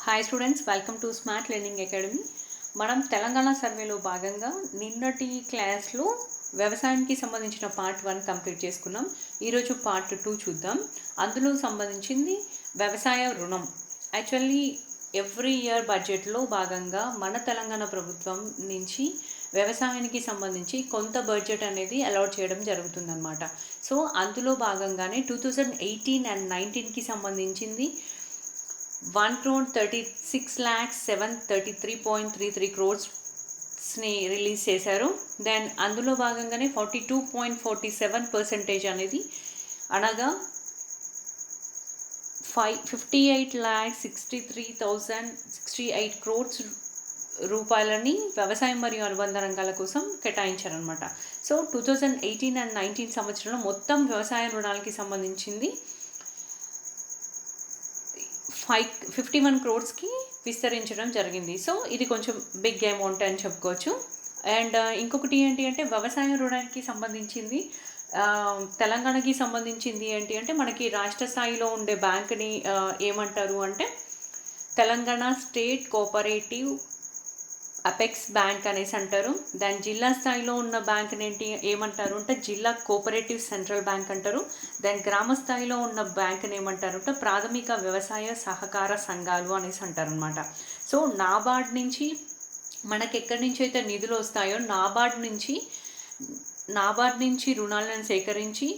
Hi students, welcome to smart learning academy. మనం తెలంగాణ సర్వేలో భాగంగా నిన్నటి క్లాస్లో వ్యవసాయానికి సంబంధించిన పార్ట్ 1 కంప్లీట్ చేసుకున్నాం. ఈరోజు పార్ట్ 2 చూద్దాం. అందులో సంబంధించింది వ్యవసాయ రుణం. యాక్చువల్లీ ఎవ్రీ ఇయర్ బడ్జెట్లో భాగంగా మన తెలంగాణ ప్రభుత్వం నుంచి వ్యవసాయానికి సంబంధించి కొంత బడ్జెట్ అనేది అలాట్ చేయడం జరుగుతుందన్నమాట. సో అందులో భాగంగానే 2018 and 19కి సంబంధించింది 1,36,733.33 crores రిలీజ్ చేశారు. దెన్ అందులో భాగంగానే 42.47% అనేది అనగా 58,63,068 crores రూపాయలని వ్యవసాయం మరియు అనుబంధ రంగాల కోసం కేటాయించారనమాట. సో 2018 and 19 సంవత్సరంలో మొత్తం వ్యవసాయ రుణాలకి సంబంధించింది 51 crores విస్తరించడం జరిగింది. సో ఇది కొంచెం బిగ్ అమౌంట్ అని చెప్పుకోవచ్చు. అండ్ ఇంకొకటి ఏంటి అంటే వ్యవసాయ రుణానికి సంబంధించింది తెలంగాణకి సంబంధించింది ఏంటి అంటే మనకి రాష్ట్ర స్థాయిలో ఉండే బ్యాంక్ని ఏమంటారు అంటే Telangana state cooperative apex bank అనేసి అంటారు. దాని జిల్లా స్థాయిలో ఉన్న బ్యాంక్ని ఏమంటారు అంటే జిల్లా కోఆపరేటివ్ సెంట్రల్ బ్యాంక్ అంటారు. దాని గ్రామ స్థాయిలో ఉన్న బ్యాంక్ని ఏమంటారు అంటే ప్రాథమిక వ్యవసాయ సహకార సంఘాలు అనేసి అంటారు అనమాట. సో నాబార్డ్ నుంచి మనకి ఎక్కడి నుంచి అయితే నిధులు వస్తాయో నాబార్డ్ నుంచి రుణాలను సేకరించి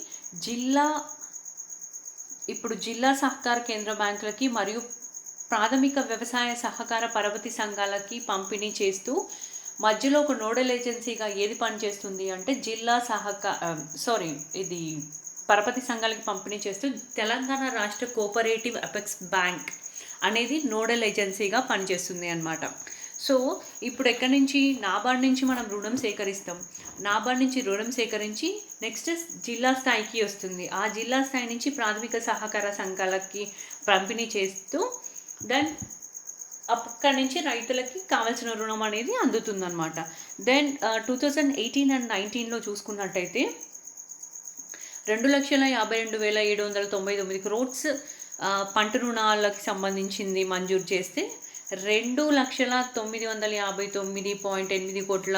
జిల్లా సహకార కేంద్ర బ్యాంకులకి మరియు ప్రాథమిక వ్యవసాయ సహకార పరపతి సంఘాలకి పంపిణీ చేస్తూ మధ్యలో ఒక నోడల్ ఏజెన్సీగా ఏది పనిచేస్తుంది అంటే ఇది పరపతి సంఘాలకి పంపిణీ చేస్తూ తెలంగాణ రాష్ట్ర కోఆపరేటివ్ అపెక్స్ బ్యాంక్ అనేది నోడల్ ఏజెన్సీగా పనిచేస్తుంది అన్నమాట. సో ఇప్పుడు ఎక్కడి నుంచి నాబార్డ్ నుంచి మనం రుణం సేకరిస్తాం. నాబార్డ్ నుంచి రుణం సేకరించి నెక్స్ట్ జిల్లా స్థాయికి వస్తుంది. ఆ జిల్లా స్థాయి నుంచి ప్రాథమిక సహకార సంఘాలకి పంపిణీ చేస్తూ దెన్ అక్కడి నుంచి రైతులకి కావాల్సిన రుణం అనేది అందుతుందన్నమాట. దెన్ 2018 and 19లో చూసుకున్నట్టయితే 2,52,799 crores పంట రుణాలకి సంబంధించింది మంజూరు చేస్తే 2,959.8 కోట్ల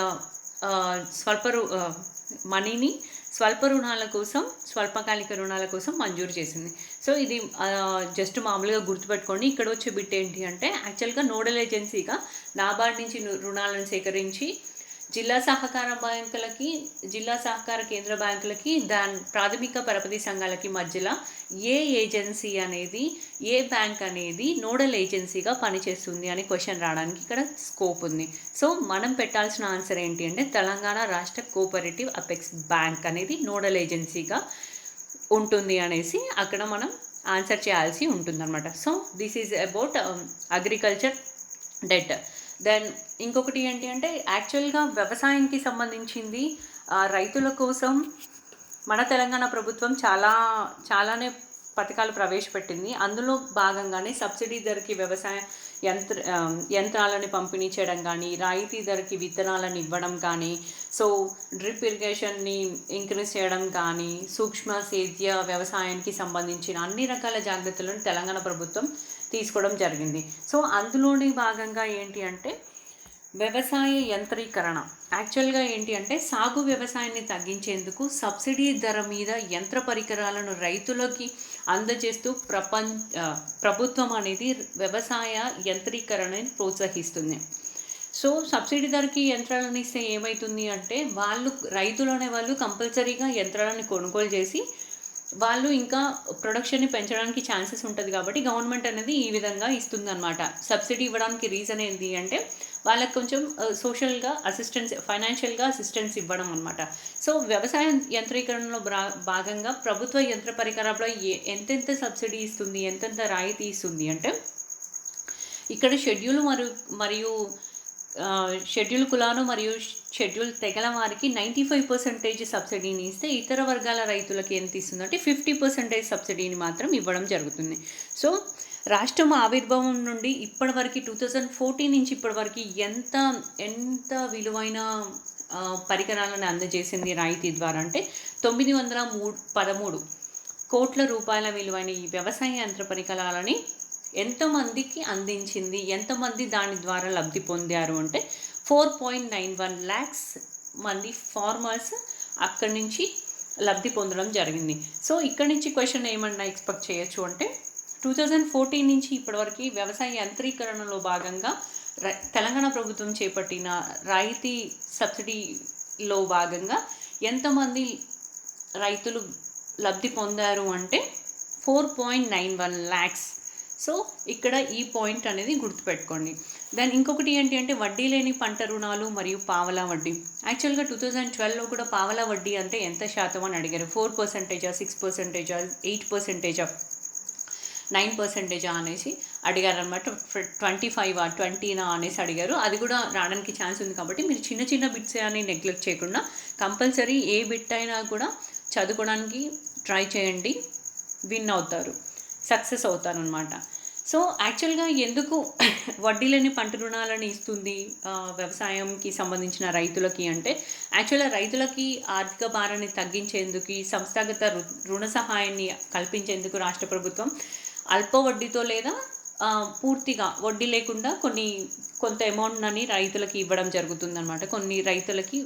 స్వల్పకాలిక రుణాల కోసం మంజూరు చేసింది. సో ఇది జస్ట్ మామూలుగా గుర్తుపెట్టుకోండి. ఇక్కడ వచ్చే బిట్ ఏంటి అంటే యాక్చువల్గా నోడల్ ఏజెన్సీగా నాబార్డ్ నుంచి రుణాలను సేకరించి జిల్లా సహకార కేంద్ర బ్యాంకులకి దాని ప్రాథమిక పరపతి సంఘాలకి మధ్యలో ఏ ఏజెన్సీ అనేది ఏ బ్యాంక్ అనేది నోడల్ ఏజెన్సీగా పనిచేస్తుంది అని క్వశ్చన్ రావడానికి ఇక్కడ స్కోప్ ఉంది. సో మనం పెట్టాల్సిన ఆన్సర్ ఏంటి అంటే తెలంగాణ రాష్ట్ర కోఆపరేటివ్ అపెక్స్ బ్యాంక్ అనేది నోడల్ ఏజెన్సీగా ఉంటుంది అనేసి అక్కడ మనం ఆన్సర్ చేయాల్సి ఉంటుందన్నమాట. So this is about agriculture debt. Then ఇంకొకటి ఏంటి అంటే యాక్చువల్గా వ్యవసాయానికి సంబంధించింది రైతుల కోసం మన తెలంగాణ ప్రభుత్వం చాలానే పథకాలు ప్రవేశపెట్టింది. అందులో భాగంగానే సబ్సిడీ ధరకి వ్యవసాయ యంత్రాలను పంపిణీ చేయడం కానీ, రాయితీ ధరకి విత్తనాలను ఇవ్వడం కానీ, సో డ్రిప్ ఇరిగేషన్ని ఇంక్రీజ్ చేయడం కానీ, సూక్ష్మ సేద్య వ్యవసాయానికి సంబంధించిన అన్ని రకాల జాగ్రత్తలను తెలంగాణ ప్రభుత్వం తీసుకోవడం జరిగింది. సో అందులోని భాగంగా ఏంటి అంటే వ్యవసాయ యంత్రీకరణ. యాక్చువల్గా ఏంటి అంటే సాగు వ్యవసాయాన్ని తగ్గించేందుకు సబ్సిడీ ధర మీద యంత్ర పరికరాలను రైతులకి అందజేస్తూ ప్రభుత్వం అనేది వ్యవసాయ యంత్రీకరణని ప్రోత్సహిస్తుంది. సో సబ్సిడీ ధరకి యంత్రాలను ఇస్తే ఏమవుతుంది అంటే రైతులు అనేవాళ్ళు కంపల్సరీగా యంత్రాలను కొనుగోలు చేసి వాళ్ళు ఇంకా ప్రొడక్షన్ని పెంచడానికి ఛాన్సెస్ ఉంటుంది. కాబట్టి గవర్నమెంట్ అనేది ఈ విధంగా ఇస్తుందన్నమాట. సబ్సిడీ ఇవ్వడానికి రీజన్ ఏంటి అంటే వాళ్ళకి కొంచెం సోషల్గా ఫైనాన్షియల్గా అసిస్టెన్స్ ఇవ్వడం అనమాట. సో వ్యవసాయ యంత్రీకరణలో భాగంగా ప్రభుత్వ యంత్ర పరికరాల్లో ఎంతెంత సబ్సిడీ ఇస్తుంది, ఎంతెంత రాయితీ ఇస్తుంది అంటే ఇక్కడ షెడ్యూల్ కులాలు మరియు షెడ్యూల్ తెగల వారికి 95% సబ్సిడీని ఇస్తే ఇతర వర్గాల రైతులకి ఎంత ఇస్తుందంటే 50% సబ్సిడీని మాత్రం ఇవ్వడం జరుగుతుంది. సో రాష్ట్రం ఆవిర్భావం నుండి ఇప్పటివరకు 2014 నుంచి ఇప్పటివరకు ఎంత విలువైన పరికరాలను అందజేసింది రాయితీ ద్వారా అంటే 913 కోట్ల రూపాయల విలువైన ఈ వ్యవసాయ యంత్ర పరికరాలని ఎంతమందికి అందించింది, ఎంతమంది దాని ద్వారా లబ్ధి పొందారు అంటే 4.91 lakhs మంది ఫార్మర్స్ అక్కడి నుంచి లబ్ధి పొందడం జరిగింది. సో ఇక్కడి నుంచి క్వశ్చన్ ఏమన్నా ఎక్స్పెక్ట్ చేయొచ్చు అంటే 2014 నుంచి ఇప్పటివరకు వ్యవసాయ యంత్రీకరణలో భాగంగా తెలంగాణ ప్రభుత్వం చేపట్టిన రైతు సబ్సిడీలో భాగంగా ఎంతమంది రైతులు లబ్ధి పొందారు అంటే 4.91 lakhs. సో ఇక్కడ ఈ పాయింట్ అనేది గుర్తుపెట్టుకోండి. దాని ఇంకొకటి ఏంటి అంటే వడ్డీ లేని పంట రుణాలు మరియు పావలా వడ్డీ. యాక్చువల్గా 2012లో కూడా పావలా వడ్డీ అంటే ఎంత శాతం అని అడిగారు. 4%, 6%, 8%, 9% అనేసి అడిగారనమాట. 25 20 అనేసి అడిగారు. అది కూడా రావడానికి ఛాన్స్ ఉంది. కాబట్టి మీరు చిన్న చిన్న బిట్స్ అని నెగ్లెక్ట్ చేయకుండా కంపల్సరీ ఏ బిట్ అయినా కూడా చదువుకోవడానికి ట్రై చేయండి, విన్ అవుతారు, సక్సెస్ అవుతారు అనమాట. సో యాక్చువల్గా ఎందుకు వడ్డీ లేని పంట రుణాలను ఇస్తుంది వ్యవసాయంకి సంబంధించిన రైతులకి అంటే, యాక్చువల్గా రైతులకి ఆర్థిక భారాన్ని తగ్గించేందుకు, సంస్థాగత రుణ సహాయాన్ని కల్పించేందుకు రాష్ట్ర ప్రభుత్వం అల్ప వడ్డీతో లేదా పూర్తిగా వడ్డీ లేకుండా కొంత అమౌంట్ అని రైతులకి ఇవ్వడం జరుగుతుందన్నమాట. కొన్ని రైతులకి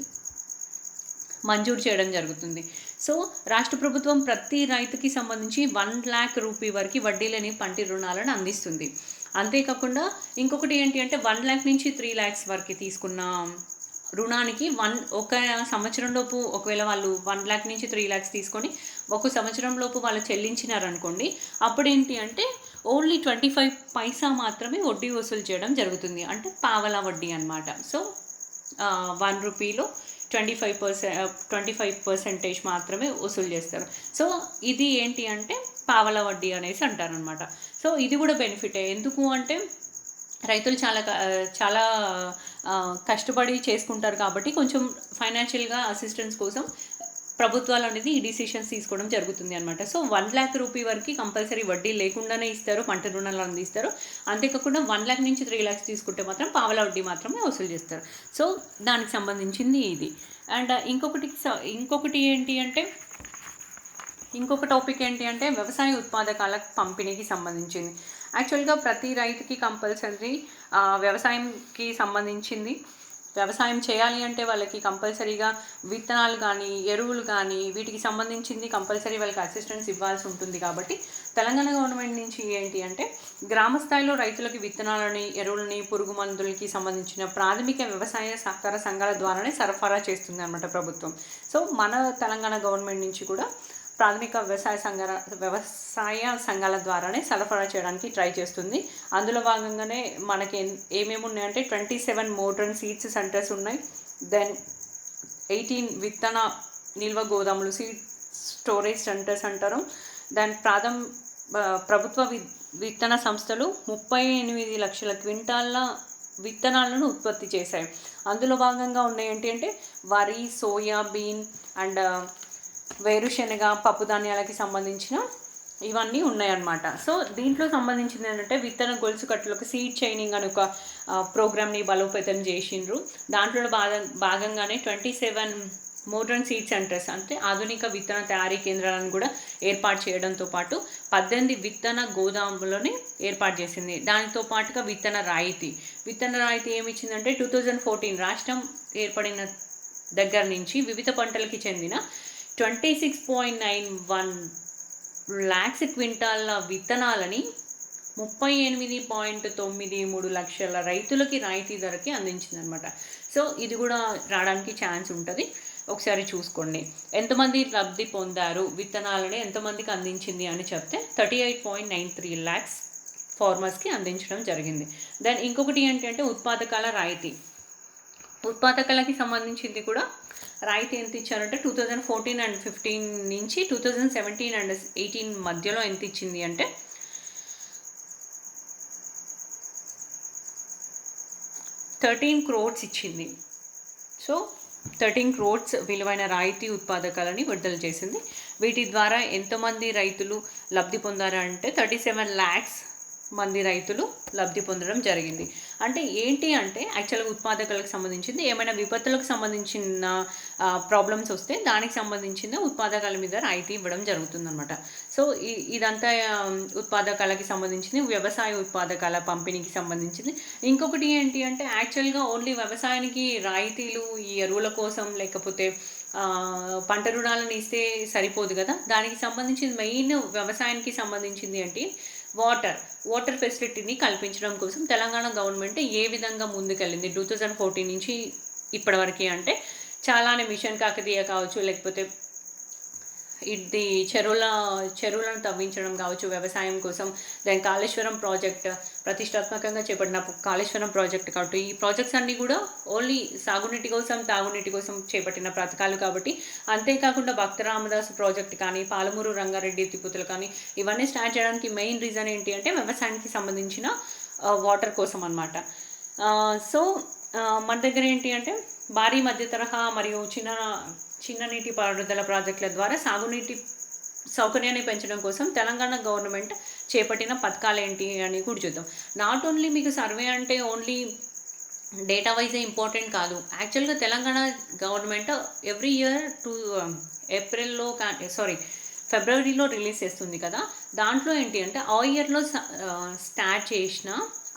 మంజూరు చేయడం జరుగుతుంది. సో రాష్ట్ర ప్రభుత్వం ప్రతి రైతుకి సంబంధించి 1 lakh రూపీ వరకు వడ్డీ లేని పంట రుణాలను అందిస్తుంది. అంతేకాకుండా ఇంకొకటి ఏంటి అంటే 1 lakh నుంచి 3 lakhs వరకు తీసుకున్న రుణానికి ఒక సంవత్సరంలోపు ఒకవేళ వాళ్ళు 1 lakh నుంచి 3 lakhs తీసుకొని 1 సంవత్సరంలోపు వాళ్ళు చెల్లించినారనుకోండి, అప్పుడు ఏంటి అంటే ఓన్లీ 25 పైసా మాత్రమే వడ్డీ వసూలు చేయడం జరుగుతుంది. అంటే పావలా వడ్డీ అనమాట. సో 1 రూపీలో 25% మాత్రమే వసూలు చేస్తారు. సో ఇది ఏంటి అంటే పావలా వడ్డీ అనేసి అంటారనమాట. సో ఇది కూడా బెనిఫిటే. ఎందుకు అంటే రైతులు చాలా కష్టపడి చేసుకుంటారు కాబట్టి కొంచెం ఫైనాన్షియల్గా అసిస్టెన్స్ కోసం ప్రభుత్వాలు అనేది ఈ డిసిషన్స్ తీసుకోవడం జరుగుతుంది అనమాట. సో 1 lakh రూపీ వరకు కంపల్సరీ వడ్డీ లేకుండానే ఇస్తారు, పంట రుణాలు అందిస్తారు. అంతేకాకుండా 1 lakh నుంచి 3 lakhs తీసుకుంటే మాత్రం పావలా వడ్డీ మాత్రమే వసూలు చేస్తారు. సో దానికి సంబంధించింది ఇది. అండ్ ఇంకొకటి ఏంటి అంటే ఇంకొక టాపిక్ ఏంటి అంటే వ్యవసాయ ఉత్పాదకాల పంపిణీకి సంబంధించింది. యాక్చువల్గా ప్రతి రైతుకి కంపల్సరీ వ్యవసాయంకి సంబంధించింది వ్యవసాయం చేయాలి అంటే వాళ్ళకి కంపల్సరీగా విత్తనాలు కానీ ఎరువులు కానీ వీటికి సంబంధించింది కంపల్సరీ వాళ్ళకి అసిస్టెన్స్ ఇవ్వాల్సి ఉంటుంది. కాబట్టి తెలంగాణ గవర్నమెంట్ నుంచి ఏంటి అంటే గ్రామ స్థాయిలో రైతులకి విత్తనాలని, ఎరువులని, పురుగు మందులకి సంబంధించిన ప్రాథమిక వ్యవసాయ సహకార సంఘాల ద్వారానే సరఫరా చేస్తుంది అన్నమాట ప్రభుత్వం. సో మన తెలంగాణ గవర్నమెంట్ నుంచి కూడా ప్రాథమిక వ్యవసాయ సంఘాల ద్వారానే సరఫరా చేయడానికి ట్రై చేస్తుంది. అందులో భాగంగానే మనకి ఏమేమి ఉన్నాయంటే 27 మోడ్రన్ సీడ్స్ సెంటర్స్ ఉన్నాయి. దెన్ 18 విత్తన నిల్వ గోదాములు, సీడ్ స్టోరేజ్ సెంటర్స్ అంటారు. దాని ప్రభుత్వ విత్తన సంస్థలు 38 లక్షల క్వింటాళ్ళ విత్తనాలను ఉత్పత్తి చేశాయి. అందులో భాగంగా ఉన్నాయి ఏంటి అంటే వరి, సోయాబీన్ అండ్ వేరుశెనగ, పప్పు ధాన్యాలకి సంబంధించిన ఇవన్నీ ఉన్నాయన్నమాట. సో దీంట్లో సంబంధించింది ఏంటంటే విత్తన గొలుసు కట్టులకు సీడ్ చైనింగ్ అని ఒక ప్రోగ్రామ్ని బలోపేతం చేసిండ్రు. దాంట్లో భాగంగానే 27 మోడ్రన్ సీడ్ సెంటర్స్ అంటే ఆధునిక విత్తన తయారీ కేంద్రాలను కూడా ఏర్పాటు చేయడంతో పాటు 18 విత్తన గోదాములని ఏర్పాటు చేసింది. దానితో పాటుగా విత్తన రాయితీ ఏమి ఇచ్చిందంటే 2014 రాష్ట్రం ఏర్పడిన దగ్గర నుంచి వివిధ పంటలకి చెందిన 26.91 lakhs క్వింటాల విత్తనాలని 38.93 లక్షల రైతులకి రాయితీ ధరకి అందించిందనమాట. సో ఇది కూడా రావడానికి ఛాన్స్ ఉంటుంది. ఒకసారి చూసుకోండి ఎంతమంది లబ్ధి పొందారు, విత్తనాలని ఎంతమందికి అందించింది అని చెప్తే 38.93 lakhs ఫార్మర్స్కి అందించడం జరిగింది. దెన్ ఇంకొకటి ఏంటంటే ఉత్పాదకాలకి సంబంధించింది కూడా రాయితీ ఎంత ఇచ్చారంటే 2014 and 15 నుంచి 2017 and 18 మధ్యలో ఎంత ఇచ్చింది అంటే 13 crores ఇచ్చింది. సో 13 crores విలువైన రాయితీ ఉత్పాదకాలని విడుదల చేసింది. వీటి ద్వారా ఎంతమంది రైతులు లబ్ధి పొందారంటే 37 lakhs మంది రైతులు లబ్ధి పొందడం జరిగింది. అంటే ఏంటి అంటే యాక్చువల్గా ఉత్పాదకులకు సంబంధించింది ఏమైనా విపత్తులకు సంబంధించిన ప్రాబ్లమ్స్ వస్తే దానికి సంబంధించిన ఉత్పాదకాల మీద రాయితీ ఇవ్వడం జరుగుతుందన్నమాట. సో ఇదంతా ఉత్పాదకాలకి సంబంధించింది, వ్యవసాయ ఉత్పాదకాల పంపిణీకి సంబంధించింది. ఇంకొకటి ఏంటి అంటే యాక్చువల్గా ఓన్లీ వ్యవసాయానికి రాయితీలు ఈ ఎరువుల కోసం లేకపోతే పంట రుణాలను ఇస్తే సరిపోదు కదా. దానికి సంబంధించింది మెయిన్ వ్యవసాయానికి సంబంధించింది అంటే వాటర్ ఫెసిలిటీని కల్పించడం కోసం తెలంగాణ గవర్నమెంట్ ఏ విధంగా ముందుకెళ్ళింది 2014 నుంచి ఇప్పటివరకు అంటే చాలానే మిషన్ కాకతీయ కావచ్చు, లేకపోతే ఇది చెరువులను తవ్వించడం కావచ్చు వ్యవసాయం కోసం. దాని కాళేశ్వరం ప్రాజెక్ట్ ప్రతిష్టాత్మకంగా చేపట్టిన కాళేశ్వరం ప్రాజెక్ట్ కాబట్టి ఈ ప్రాజెక్ట్స్ అన్నీ కూడా ఓన్లీ సాగునీటి కోసం తాగునీటి కోసం చేపట్టిన పథకాలు కాబట్టి. అంతేకాకుండా భక్త రామదాసు ప్రాజెక్ట్ కానీ పాలమూరు రంగారెడ్డి ఎత్తిపోతలు కానీ ఇవన్నీ స్టార్ట్ చేయడానికి మెయిన్ రీజన్ ఏంటి అంటే వ్యవసాయానికి సంబంధించిన వాటర్ కోసం అన్నమాట. సో మన దగ్గర ఏంటి అంటే భారీ మధ్య తరహా మరియు చిన్న నీటి పారుదల ప్రాజెక్టుల ద్వారా సాగునీటి సౌకర్యాన్ని పెంచడం కోసం తెలంగాణ గవర్నమెంట్ చేపట్టిన పథకాలు ఏంటి అని కూడా చూద్దాం. నాట్ ఓన్లీ మీకు సర్వే అంటే ఓన్లీ డేటా వైజే ఇంపార్టెంట్ కాదు. యాక్చువల్గా తెలంగాణ గవర్నమెంట్ ఎవ్రీ ఇయర్ ఫిబ్రవరిలో రిలీజ్ చేస్తుంది కదా. దాంట్లో ఏంటి అంటే ఆ ఇయర్లో స్టార్ట్ చేసిన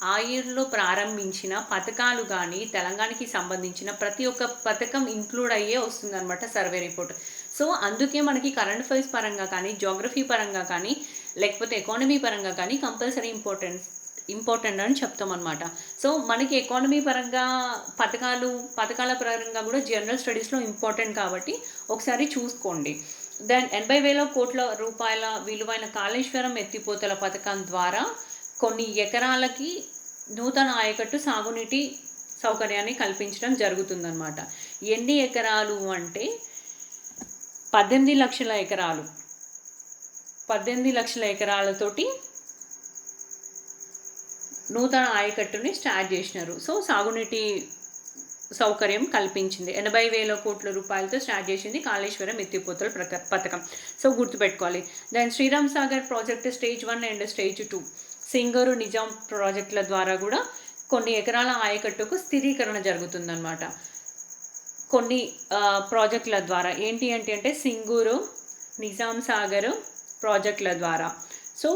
ఆ ఇయర్లో ప్రారంభించిన పథకాలు కానీ తెలంగాణకి సంబంధించిన ప్రతి ఒక్క పథకం ఇంక్లూడ్ అయ్యే వస్తుందన్నమాట సర్వే రిపోర్ట్. సో అందుకే మనకి కరెంట్ అఫైర్స్ పరంగా కానీ జోగ్రఫీ పరంగా కానీ లేకపోతే ఎకానమీ పరంగా కానీ కంపల్సరీ ఇంపార్టెంట్ అని చెప్తాం అనమాట. సో మనకి ఎకానమీ పరంగా పథకాల పరంగా కూడా జనరల్ స్టడీస్లో ఇంపార్టెంట్ కాబట్టి ఒకసారి చూసుకోండి. దెన్ 80,000 కోట్ల రూపాయల విలువైన కాళేశ్వరం ఎత్తిపోతల పథకం ద్వారా కొన్ని ఎకరాలకి నూతన ఆయకట్టు సాగునీటి సౌకర్యాన్ని కల్పించడం జరుగుతుందన్నమాట. ఎన్ని ఎకరాలు అంటే 18 లక్షల ఎకరాలు. 18 లక్షల ఎకరాలతోటి నూతన ఆయకట్టుని స్టార్ట్ చేసినారు. సో సాగునీటి సౌకర్యం కల్పించింది. 80,000 కోట్ల రూపాయలతో స్టార్ట్ చేసింది కాళేశ్వరం ఎత్తిపోతల పథకం. సో గుర్తుపెట్టుకోవాలి. Then Sriram Sagar project stage 1 and stage 2 Singur Nizam ప్రాజెక్టుల ద్వారా కూడా కొన్ని ఎకరాల ఆయకట్టుకు స్థిరీకరణ జరుగుతుందన్నమాట. కొన్ని ప్రాజెక్టుల ద్వారా ఏంటి అంటే సింగూరు నిజాం సాగర్ ప్రాజెక్టుల ద్వారా. సో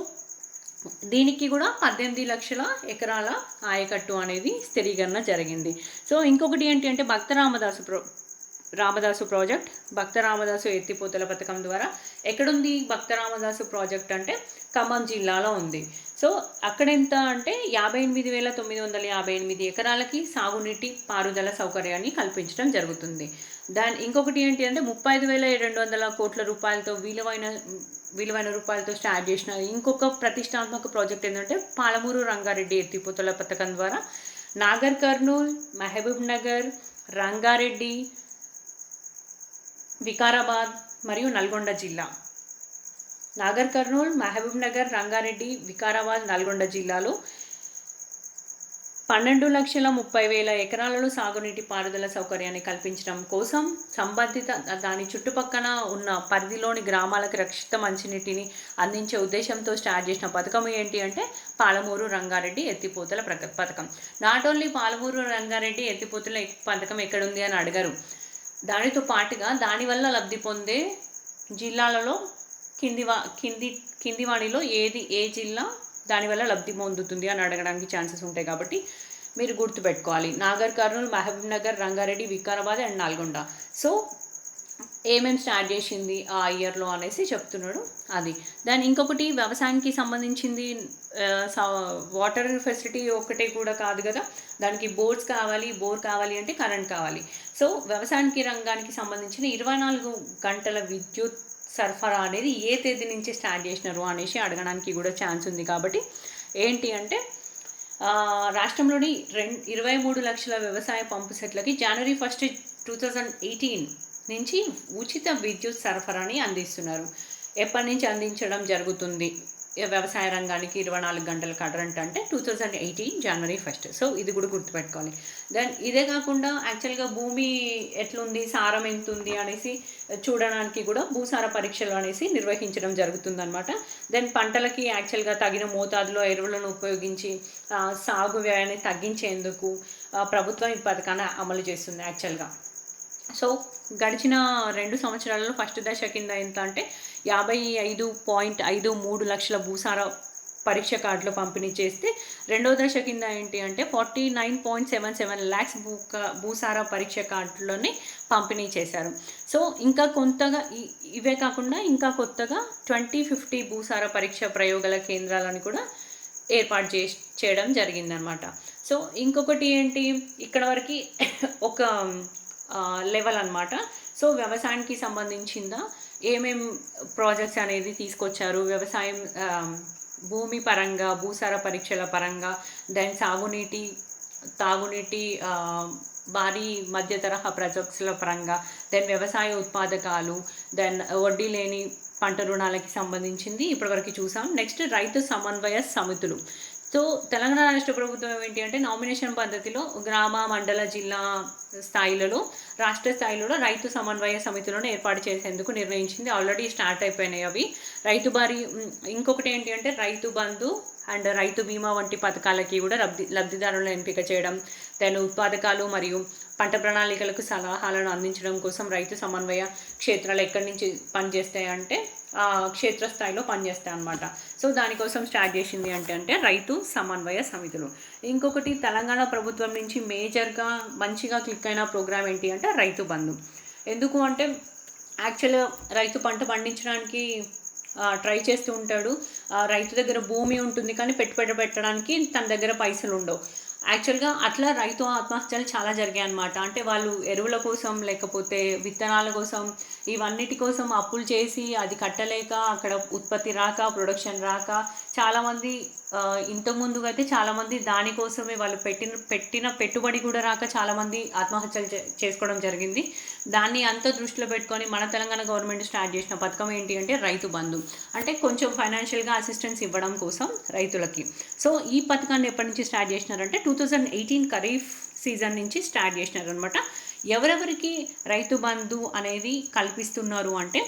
దీనికి కూడా 18 లక్షల ఎకరాల ఆయకట్టు అనేది స్థిరీకరణ జరిగింది. సో ఇంకొకటి ఏంటి అంటే భక్త రామదాసు ప్రాజెక్ట్, భక్త రామదాసు ఎత్తిపోతల పథకం ద్వారా ఎక్కడుంది భక్త రామదాసు ప్రాజెక్ట్ అంటే ఖమ్మం జిల్లాలో ఉంది. సో అక్కడ ఎంత అంటే 58,958 ఎకరాలకి సాగునీటి పారుదల సౌకర్యాన్ని కల్పించడం జరుగుతుంది. ఇంకొకటి ఏంటి అంటే 35,700 కోట్ల రూపాయలతో విలువైన రూపాయలతో స్టార్ట్ చేసిన ఇంకొక ప్రతిష్టాత్మక ప్రాజెక్ట్ ఏంటంటే పాలమూరు రంగారెడ్డి ఎత్తిపోతల పథకం ద్వారా నాగర్ కర్నూల్, మహబూబ్ నగర్, రంగారెడ్డి, వికారాబాద్ మరియు నల్గొండ జిల్లా. నాగర్ కర్నూల్, మహబూబ్ నగర్, రంగారెడ్డి, వికారాబాద్, నల్గొండ జిల్లాలో 12,30,000 ఎకరాలలో సాగునీటి పారుదల సౌకర్యాన్ని కల్పించడం కోసం సంబంధిత దాని చుట్టుపక్కల ఉన్న పరిధిలోని గ్రామాలకు రక్షిత మంచినీటిని అందించే ఉద్దేశంతో స్టార్ట్ చేసిన పథకం ఏంటి అంటే పాలమూరు రంగారెడ్డి ఎత్తిపోతల పథకం. నాట్ ఓన్లీ పాలమూరు రంగారెడ్డి ఎత్తిపోతల పథకం ఎక్కడుంది అని అడగరు. దానితో పాటుగా దానివల్ల లబ్ధి పొందే జిల్లాలలో కింది వాణిలో ఏ జిల్లా దానివల్ల లబ్ధి పొందుతుంది అని అడగడానికి ఛాన్సెస్ ఉంటాయి కాబట్టి మీరు గుర్తుపెట్టుకోవాలి. నాగర్ కర్నూల్, మహబూబ్ నగర్, రంగారెడ్డి, వికారాబాద్ అండ్ నల్గొండ. సో ఏమేమి స్టార్ట్ చేసింది ఆ ఇయర్లో అనేసి చెప్తున్నాడు అది. దాని ఇంకొకటి వ్యవసాయానికి సంబంధించింది వాటర్ ఫెసిలిటీ ఒకటే కూడా కాదు కదా, దానికి బోర్ కావాలి అంటే కరెంట్ కావాలి. సో వ్యవసాయానికి రంగానికి సంబంధించిన 24 గంటల విద్యుత్ సరఫరా అనేది ఏ తేదీ నుంచి స్టార్ట్ చేసినారు అనేసి అడగడానికి కూడా ఛాన్స్ ఉంది. కాబట్టి ఏంటి అంటే రాష్ట్రంలోని 23 లక్షల వ్యవసాయ పంపు సెట్లకి జనవరి 1, 2018 నుంచి ఉచిత విద్యుత్ సరఫరాని అందిస్తున్నారు. ఎప్పటి నుంచి అందించడం జరుగుతుంది వ్యవసాయ రంగానికి 24 గంటల కరెంట్ అంటే 2018 జనవరి 1. సో ఇది కూడా గుర్తుపెట్టుకోవాలి. దెన్ ఇదే కాకుండా యాక్చువల్గా భూమి ఎట్లుంది, సారం ఎంత ఉంది అనేసి చూడడానికి కూడా భూసార పరీక్షలు అనేసి నిర్వహించడం జరుగుతుందన్నమాట. దెన్ పంటలకి యాక్చువల్గా తగిన మోతాదులో ఎరువులను ఉపయోగించి సాగు వ్యయాన్ని తగ్గించేందుకు ప్రభుత్వం ఈ పథకాన్ని అమలు చేస్తుంది యాక్చువల్గా. సో గడిచిన 2 సంవత్సరాలలో ఫస్ట్ దశ కింద ఎంత అంటే 55.53 లక్షల భూసార పరీక్ష కార్డులు పంపిణీ చేస్తే, రెండో దశ కింద ఏంటి అంటే 49.77 ల్యాక్స్ భూసార పరీక్ష కార్డులని పంపిణీ చేశారు. సో ఇంకా కొంతగా ఇవే కాకుండా ఇంకా కొత్తగా 2050 భూసార పరీక్ష ప్రయోగాల కేంద్రాలను కూడా ఏర్పాటు చేయడం జరిగిందనమాట. సో ఇంకొకటి ఏంటి, ఇక్కడ వరకు ఒక లెవెల్ అనమాట. సో వ్యవసాయానికి సంబంధించిందా ఏమేం ప్రాజెక్ట్స్ అనేది తీసుకొచ్చారు, వ్యవసాయం భూమి పరంగా, భూసార పరీక్షల పరంగా, దెన్ సాగునీటి, తాగునీటి, భారీ మధ్య తరహా ప్రాజెక్ట్స్ల పరంగా, దెన్ వ్యవసాయ ఉత్పాదకాలు, దెన్ వడ్డీ లేని పంట రుణాలకి సంబంధించింది ఇప్పటివరకు చూసాం. నెక్స్ట్ రైతు సమన్వయ సమితులు. సో తెలంగాణ రాష్ట్ర ప్రభుత్వం ఏంటి అంటే నామినేషన్ పద్ధతిలో గ్రామ, మండల, జిల్లా స్థాయిలలో, రాష్ట్ర స్థాయిలో రైతు సమన్వయ సమితులను ఏర్పాటు చేసేందుకు నిర్ణయించింది. ఆల్రెడీ స్టార్ట్ అయిపోయినాయి అవి. ఇంకొకటి ఏంటి అంటే రైతు బంధు అండ్ రైతు బీమా వంటి పథకాలకి కూడా లబ్ధిదారులను ఎంపిక చేయడం, దాని ఉత్పాదకాలు మరియు పంట ప్రణాళికలకు సలహాలను అందించడం కోసం రైతు సమన్వయ క్షేత్రాలు ఎక్కడి నుంచి పనిచేస్తాయి అంటే క్షేత్రస్థాయిలో పనిచేస్తాయి అన్నమాట. సో దానికోసం స్టార్ట్ చేసింది అంటే రైతు సమన్వయ సమితులు. ఇంకొకటి తెలంగాణ ప్రభుత్వం నుంచి మేజర్గా మంచిగా క్లిక్ అయిన ప్రోగ్రామ్ ఏంటి అంటే రైతు బంధు. ఎందుకు అంటే యాక్చువల్గా రైతు పంట పండించడానికి ట్రై చేస్తూ ఉంటాడు. రైతు దగ్గర భూమి ఉంటుంది కానీ పెట్టుబడి పెట్టడానికి తన దగ్గర పైసలు ఉండవు. యాక్చువల్గా అట్లా రైతు ఆత్మహత్యలు చాలా జరిగాయి అన్నమాట. అంటే వాళ్ళు ఎరువుల కోసం, లేకపోతే విత్తనాల కోసం, ఇవన్నిటి కోసం అప్పులు చేసి అది కట్టలేక, అక్కడ ఉత్పత్తి రాక, ప్రొడక్షన్ రాక, చాలామంది ఇంతకుముందుగా అయితే చాలామంది దానికోసమే వాళ్ళు పెట్టిన పెట్టుబడి కూడా రాక చాలామంది ఆత్మహత్యలు చేసుకోవడం జరిగింది. దాన్ని అంతా దృష్టిలో పెట్టుకొని మన తెలంగాణ గవర్నమెంట్ స్టార్ట్ చేసిన పథకం ఏంటి అంటే రైతు బంధు. అంటే కొంచెం ఫైనాన్షియల్గా అసిస్టెన్స్ ఇవ్వడం కోసం రైతులకి. సో ఈ పథకాన్ని ఎప్పటి నుంచి స్టార్ట్ చేసినారంటే 2018 ఖరీఫ్ సీజన్ నుంచి స్టార్ట్ చేసినారనమాట. ఎవరెవరికి రైతు బంధు అనేది కల్పిస్తున్నారు అంటే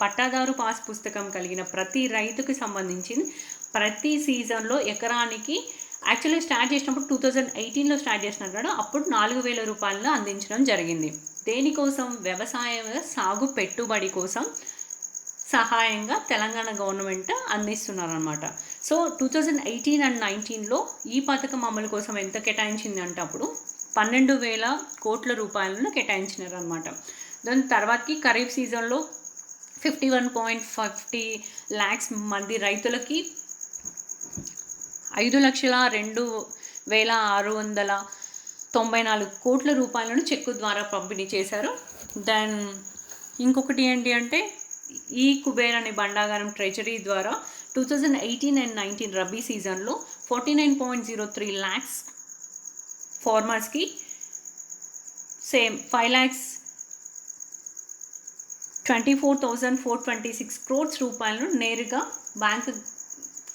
పట్టాదారు పాస్ పుస్తకం కలిగిన ప్రతి రైతుకి సంబంధించి ప్రతి సీజన్లో ఎకరానికి యాక్చువల్గా స్టార్ట్ చేసినప్పుడు 2018లో స్టార్ట్ చేసినారు కదా, అప్పుడు 4,000 రూపాయలను అందించడం జరిగింది. దేనికోసం? వ్యవసాయ సాగు పెట్టుబడి కోసం సహాయంగా తెలంగాణ గవర్నమెంట్ అందిస్తున్నారనమాట. సో 2018 అండ్ 19లో ఈ పథకం అమలు కోసం ఎంత కేటాయించింది అంటే అప్పుడు 12,000 కోట్ల రూపాయలను కేటాయించినారనమాట. దాని తర్వాతకి ఖరీఫ్ సీజన్లో 51.50 ల్యాక్స్ మంది రైతులకి 5,02,694 కోట్ల రూపాయలను చెక్కు ద్వారా పంపిణీ చేశారు. దెన్ ఇంకొకటి ఏంటి అంటే ఈ కుబేర్ అనే బండాగారం ట్రెజరీ ద్వారా 2018 అండ్ 19 రబీ సీజన్లో 49.03 ల్యాక్స్ ఫార్మర్స్కి సేమ్ 5,24,426 crores రూపాయలను నేరుగా బ్యాంకు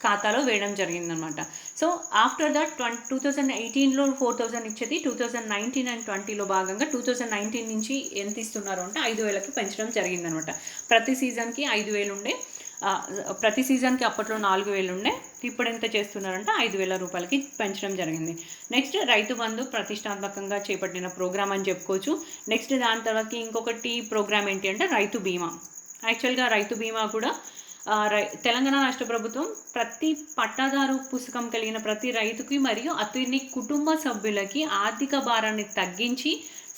ఖాతాలో వేయడం జరిగిందనమాట. సో ఆఫ్టర్ దట్ 2018లో 4,000 ఇచ్చేది 2019 అండ్ 20లో భాగంగా 2019 నుంచి ఎంత ఇస్తున్నారు అంటే 5,000కి పెంచడం జరిగిందనమాట. ప్రతి సీజన్కి 5,000 ఉండే, ప్రతి సీజన్కి అప్పట్లో 4,000 ఉండే, ఇప్పుడు ఎంత చేస్తున్నారంటే 5,000 రూపాయలకి పెంచడం జరిగింది. నెక్స్ట్ రైతు బంధు ప్రతిష్టాత్మకంగా చేపట్టిన ప్రోగ్రామ్ అని చెప్పుకోవచ్చు. నెక్స్ట్ దాని తర్వాత ఇంకొకటి ప్రోగ్రామ్ ఏంటి అంటే రైతు బీమా. యాక్చువల్గా రైతు బీమా కూడా తెలంగాణ రాష్ట్ర ప్రభుత్వం ప్రతి పట్టాదారు పుస్తకం కలిగిన ప్రతి రైతుకి మరియు అతని కుటుంబ సభ్యులకి ఆర్థిక భారాన్ని తగ్గించి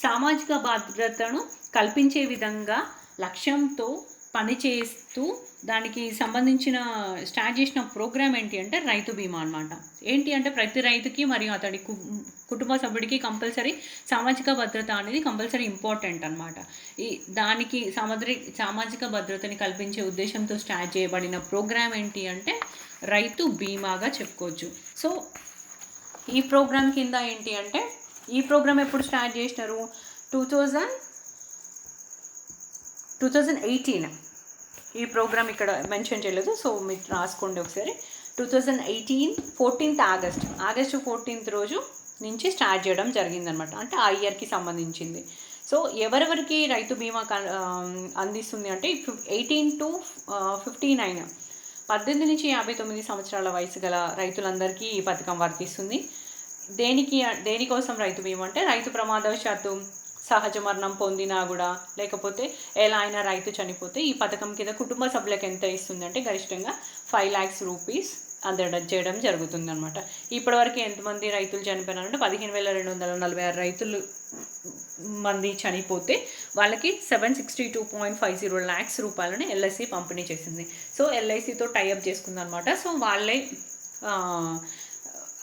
సామాజిక భద్రతను కల్పించే విధంగా లక్ష్యంతో పనిచేస్తూ దానికి సంబంధించిన స్టార్ట్ చేసిన ప్రోగ్రామ్ ఏంటి అంటే రైతు బీమా అనమాట. ఏంటి అంటే ప్రతి రైతుకి మరియు అతడి కుటుంబ సభ్యుడికి కంపల్సరీ సామాజిక భద్రత అనేది కంపల్సరీ ఇంపార్టెంట్ అనమాట. దానికి సామాజిక భద్రతని కల్పించే ఉద్దేశంతో స్టార్ట్ చేయబడిన ప్రోగ్రామ్ ఏంటి అంటే రైతు బీమాగా చెప్పుకోవచ్చు. సో ఈ ప్రోగ్రామ్ కింద ఏంటి అంటే ఈ ప్రోగ్రామ్ ఎప్పుడు స్టార్ట్ చేసినారు? 2018 ఈ ప్రోగ్రామ్ ఇక్కడ మెన్షన్ చేయలేదు, సో మీరు రాసుకోండి ఒకసారి. 2018 ఆగస్టు 14 రోజు నుంచి స్టార్ట్ చేయడం జరిగిందనమాట. అంటే ఆ ఇయర్కి సంబంధించింది. సో ఎవరెవరికి రైతు బీమా అందిస్తుంది అంటే 18 to 59, 18 నుంచి 59 సంవత్సరాల వయసు గల రైతులందరికీ ఈ పథకం వర్తిస్తుంది. దేనికోసం రైతు బీమా అంటే రైతు ప్రమాదవశాత్తు సహజ మరణం పొందినా కూడా, లేకపోతే ఎలా అయినా రైతు చనిపోతే ఈ పథకం కింద కుటుంబ సభ్యులకు ఎంత ఇస్తుంది అంటే గరిష్టంగా 5 lakhs రూపీస్ అందడం చేయడం జరుగుతుంది అనమాట. ఇప్పటివరకు ఎంతమంది రైతులు చనిపోయినారంటే 15,246 రైతులు మంది చనిపోతే వాళ్ళకి 762.50 lakhs రూపాయలను ఎల్ఐసి పంపిణీ చేసింది. సో ఎల్ఐసితో టైఅప్ చేసుకుందనమాట. సో వాళ్ళే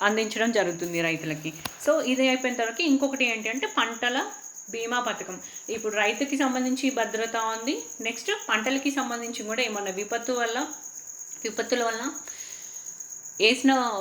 అందించడం జరుగుతుంది రైతులకి. సో ఇది అయిపోయిన తర్వాత ఇంకొకటి ఏంటి అంటే పంటల బీమా పథకం. ఇప్పుడు రైతుకి సంబంధించి భద్రత ఉంది. నెక్స్ట్ పంటలకి సంబంధించి కూడా ఏమన్నా విపత్తుల వల్ల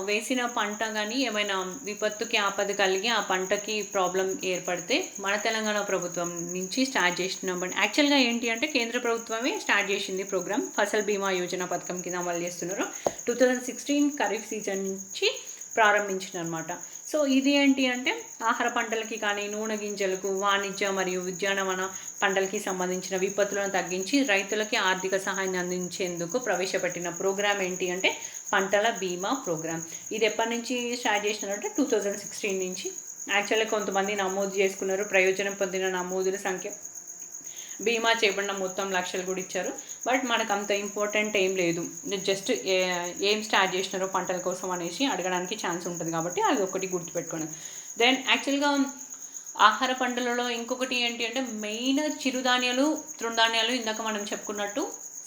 వేసిన పంట కానీ ఏమైనా విపత్తుకి ఆపద కలిగి ఆ పంటకి ప్రాబ్లం ఏర్పడితే మన తెలంగాణ ప్రభుత్వం నుంచి స్టార్ట్ చేసిన యాక్చువల్గా ఏంటి అంటే కేంద్ర ప్రభుత్వమే స్టార్ట్ చేసింది ప్రోగ్రామ్. ఫసల్ బీమా యోజన పథకం కింద అమలు చేస్తున్నారు. 2016 ఖరీఫ్ సీజన్ నుంచి ప్రారంభించిందనమాట. సో ఇది ఏంటి అంటే ఆహార పంటలకి కానీ నూనె గింజలకు, వాణిజ్య మరియు ఉద్యానవన పంటలకి సంబంధించిన విపత్తులను తగ్గించి రైతులకి ఆర్థిక సహాయాన్ని అందించేందుకు ప్రవేశపెట్టిన ప్రోగ్రామ్ ఏంటి అంటే పంటల బీమా ప్రోగ్రామ్. ఇది ఎప్పటి నుంచి స్టార్ట్ చేసినారంటే 2016 నుంచి. యాక్చువల్గా కొంతమంది నమోదు చేసుకున్నారు. ప్రయోజనం పొందిన నమోదుల సంఖ్య, బీమా చేయబడిన మొత్తం లక్షలు కూడా ఇచ్చారు. బట్ మనకు అంత ఇంపార్టెంట్ ఏం లేదు. జస్ట్ ఏం స్టార్ట్ చేసినారో పంటల కోసం అనేసి అడగడానికి ఛాన్స్ ఉంటుంది కాబట్టి అది ఒకటి గుర్తుపెట్టుకోండి. దెన్ యాక్చువల్గా ఆహార పంటలలో ఇంకొకటి ఏంటి అంటే మెయిన్ చిరుధాన్యాలు, తృణధాన్యాలు. ఇందాక మనం చెప్పుకున్నట్టు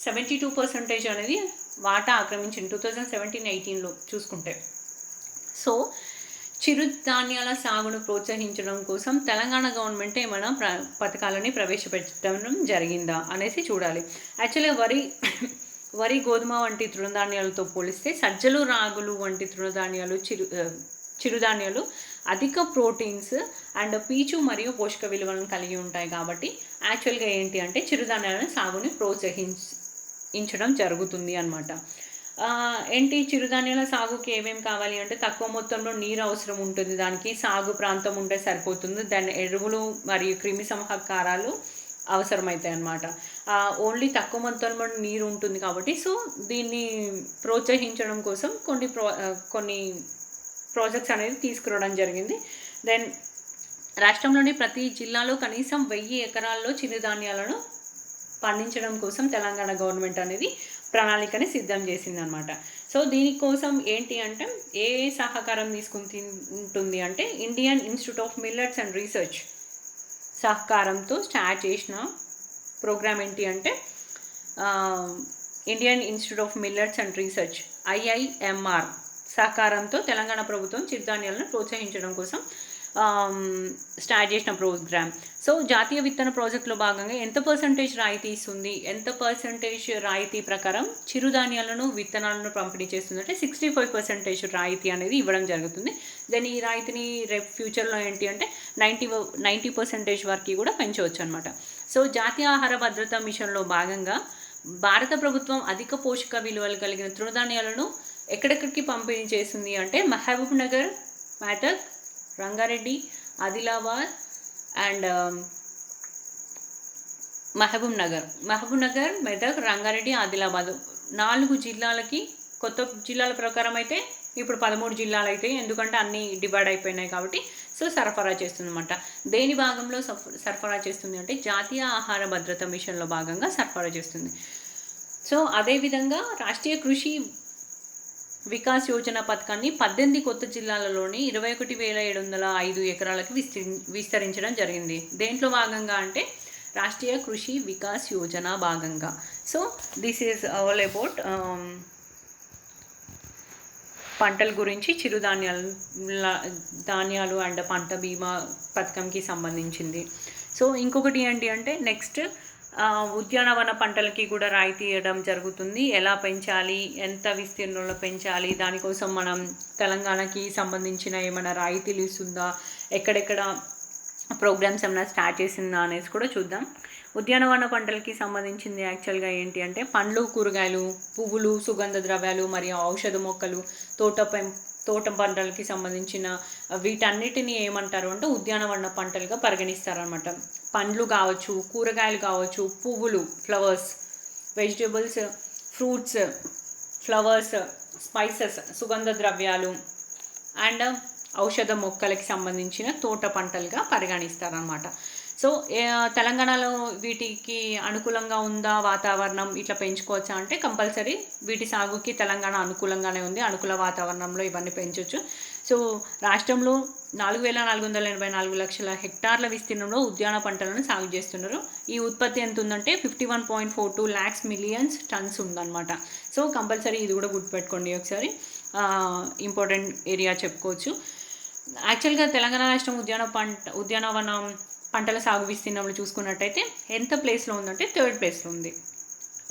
72% అనేది వాటా ఆక్రమించింది 2017-18లో చూసుకుంటే. సో చిరుధాన్యాల సాగును ప్రోత్సహించడం కోసం తెలంగాణ గవర్నమెంట్ ఏమైనా పథకాలని ప్రవేశపెట్టడం జరిగిందా అనేసి చూడాలి. యాక్చువల్గా వరి, గోధుమ వంటి తృణధాన్యాలతో పోలిస్తే సజ్జలు, రాగులు వంటి తృణధాన్యాలు, చిరుధాన్యాలు అధిక ప్రోటీన్స్ అండ్ పీచు మరియు పోషక విలువలను కలిగి ఉంటాయి. కాబట్టి యాక్చువల్గా ఏంటి అంటే చిరుధాన్యాల సాగుని ప్రోత్సహించడం జరుగుతుంది అన్నమాట. ఏంటి చిరుధాన్యాల సాగుకి ఏమేమి కావాలి అంటే తక్కువ మొత్తంలో నీరు అవసరం ఉంటుంది. దానికి సాగు ప్రాంతం ఉంటే సరిపోతుంది. దాని ఎరువులు మరియు క్రిమి సంహారకాలు అవసరమవుతాయి అన్నమాట. ఓన్లీ తక్కువ మొత్తంలో నీరు ఉంటుంది కాబట్టి సో దీన్ని ప్రోత్సహించడం కోసం కొన్ని ప్రాజెక్ట్స్ అనేది తీసుకురావడం జరిగింది. దెన్ రాష్ట్రంలోని ప్రతి జిల్లాలో కనీసం 1000 ఎకరాల్లో చిరుధాన్యాలను పండించడం కోసం తెలంగాణ గవర్నమెంట్ అనేది ప్రణాళికని సిద్ధం చేసిందనమాట. సో దీనికోసం ఏంటి అంటే ఏ సహకారం తీసుకుంటుంది అంటే Indian institute of millets and research సహకారంతో స్టార్ట్ చేసిన ప్రోగ్రామ్ ఏంటి అంటే Indian institute of millets and research IIMR సహకారంతో తెలంగాణ ప్రభుత్వం చిరుధాన్యాలను ప్రోత్సహించడం కోసం స్టార్ట్ చేసిన ప్రోగ్రామ్. సో జాతీయ విత్తన ప్రాజెక్టులో భాగంగా ఎంత పర్సంటేజ్ రాయితీ ఇస్తుంది, ఎంత పర్సంటేజ్ రాయితీ ప్రకారం చిరుధాన్యాలను విత్తనాలను పంపిణీ చేస్తుంది అంటే 65% రాయితీ అనేది ఇవ్వడం జరుగుతుంది. దెన్ ఈ రాయితీని రేపు ఫ్యూచర్లో ఏంటి అంటే 90% వరకు కూడా పెంచవచ్చు అనమాట. సో జాతీయ ఆహార భద్రతా మిషన్లో భాగంగా భారత ప్రభుత్వం అధిక పోషక విలువలు కలిగిన తృణధాన్యాలను ఎక్కడెక్కడికి పంపిణీ చేస్తుంది అంటే మహబూబ్ నగర్, మెదక్, రంగారెడ్డి, ఆదిలాబాద్ అండ్ మహబూబ్ నగర్, మెదక్, రంగారెడ్డి, ఆదిలాబాద్ 4 జిల్లాలకి. కొత్త జిల్లాల ప్రకారం అయితే ఇప్పుడు 13 జిల్లాలు అయితే, ఎందుకంటే అన్నీ డివైడ్ అయిపోయినాయి కాబట్టి సో సరఫరా చేస్తుంది అనమాట. దేని భాగంలో సరఫరా చేస్తుంది అంటే జాతీయ ఆహార భద్రత మిషన్లో భాగంగా సరఫరా చేస్తుంది. సో అదేవిధంగా రాష్ట్రీయ కృషి వికాస్ యోజన పథకాన్ని 18 కొత్త జిల్లాలలోని 21,705 ఎకరాలకు విస్తరించడం జరిగింది. దేంట్లో భాగంగా అంటే రాష్ట్రీయ కృషి వికాస్ యోజన భాగంగా. So this is all about పంటల గురించి, ధాన్యాలు అండ్ పంట బీమా పథకంకి సంబంధించింది. సో ఇంకొకటి ఏంటి అంటే నెక్స్ట్ ఉద్యానవన పంటలకి కూడా రాయితీ ఇవ్వడం జరుగుతుంది. ఎలా పెంచాలి, ఎంత విస్తీర్ణంలో పెంచాలి, దానికోసం మనం తెలంగాణకి సంబంధించిన ఏమైనా రాయితీలు ఇస్తుందా, ఎక్కడెక్కడ ప్రోగ్రామ్స్ ఏమైనా స్టార్ట్ చేసిందా అనేసి కూడా చూద్దాం. ఉద్యానవన పంటలకి సంబంధించింది యాక్చువల్గా ఏంటి అంటే పండ్లు, కూరగాయలు, పువ్వులు, సుగంధ ద్రవ్యాలు మరియు ఔషధ మొక్కలు, తోట పంటలకి సంబంధించిన వీటన్నిటిని ఏమంటారు అంటే ఉద్యానవన పంటలుగా పరిగణిస్తారనమాట. పండ్లు కావచ్చు, కూరగాయలు కావచ్చు, పువ్వులు, flowers, vegetables, fruits, flowers, spices, సుగంధ ద్రవ్యాలు అండ్ ఔషధ మొక్కలకి సంబంధించిన తోట పంటలుగా పరిగణిస్తారనమాట. సో తెలంగాణలో వీటికి అనుకూలంగా ఉందా వాతావరణం, ఇట్లా పెంచుకోవచ్చా అంటే కంపల్సరీ వీటి సాగుకి తెలంగాణ అనుకూలంగానే ఉంది. అనుకూల వాతావరణంలో ఇవన్నీ పెంచవచ్చు. సో రాష్ట్రంలో 4,484 లక్షల హెక్టార్ల విస్తీర్ణంలో ఉద్యాన పంటలను సాగు చేస్తున్నారు. ఈ ఉత్పత్తి ఎంత ఉందంటే 51.42 lakhs మిలియన్స్ టన్స్ ఉందన్నమాట. సో కంపల్సరీ ఇది కూడా గుర్తుపెట్టుకోండి ఒకసారి, ఇంపార్టెంట్ ఏరియా చెప్పుకోవచ్చు. యాక్చువల్గా తెలంగాణ రాష్ట్రం ఉద్యానవన పంటల సాగు విస్తీర్ణంలో చూసుకున్నట్టయితే ఎంత ప్లేస్లో ఉందంటే 3rd ప్లేస్లో ఉంది.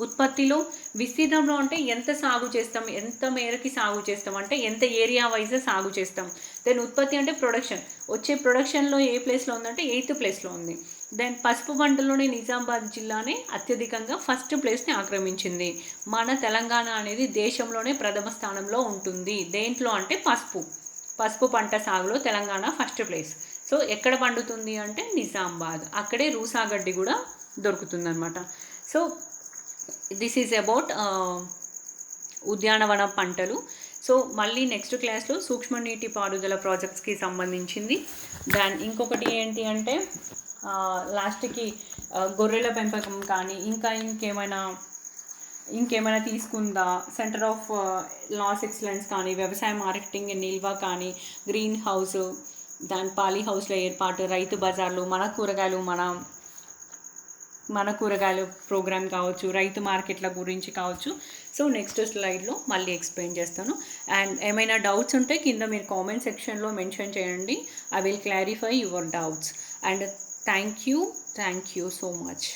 ఉత్పత్తిలో విస్తీర్ణంలో అంటే ఎంత సాగు చేస్తాం, ఎంత మేరకి సాగు చేస్తాం అంటే ఎంత ఏరియా వైజ్ సాగు చేస్తాం. దెన్ ఉత్పత్తి అంటే ప్రొడక్షన్, వచ్చే ప్రొడక్షన్లో ఏ ప్లేస్లో ఉందంటే 8th ప్లేస్లో ఉంది. దెన్ పసుపు పంటలోనే నిజామాబాద్ జిల్లానే అత్యధికంగా 1st ప్లేస్ని ఆక్రమించింది. మన తెలంగాణ అనేది దేశంలోనే ప్రథమ స్థానంలో ఉంటుంది. దేంట్లో అంటే పసుపు పంట సాగులో తెలంగాణ 1st ప్లేస్. సో ఎక్కడ పండుతుంది అంటే నిజామాబాద్, అక్కడే రూసాగడ్డి కూడా దొరుకుతుందన్నమాట. సో దిస్ ఈజ్ అబౌట్ ఉద్యానవన పంటలు. సో మళ్ళీ నెక్స్ట్ క్లాస్లో సూక్ష్మ నీటి పారుదల ప్రాజెక్ట్స్కి సంబంధించింది. దాని ఇంకొకటి ఏంటి అంటే లాస్ట్కి గొర్రెల పెంపకం కానీ ఇంకా ఇంకేమైనా తీసుకుందా, సెంటర్ ఆఫ్ లాస్ ఎక్సలెన్స్ కానీ, వ్యవసాయ మార్కెటింగ్ నిల్వ కానీ, గ్రీన్ హౌస్, దాని పాలీ హౌస్ల ఏర్పాటు, రైతు బజార్లు, మన కూరగాయలు ప్రోగ్రామ్ కావచ్చు, రైతు మార్కెట్ల గురించి కావచ్చు. సో నెక్స్ట్ స్లైడ్లో మళ్ళీ ఎక్స్ప్లెయిన్ చేస్తాను. అండ్ ఏమైనా డౌట్స్ ఉంటే కింద మీరు కామెంట్ సెక్షన్లో మెన్షన్ చేయండి. I will clarify your doubts. And thank you so much.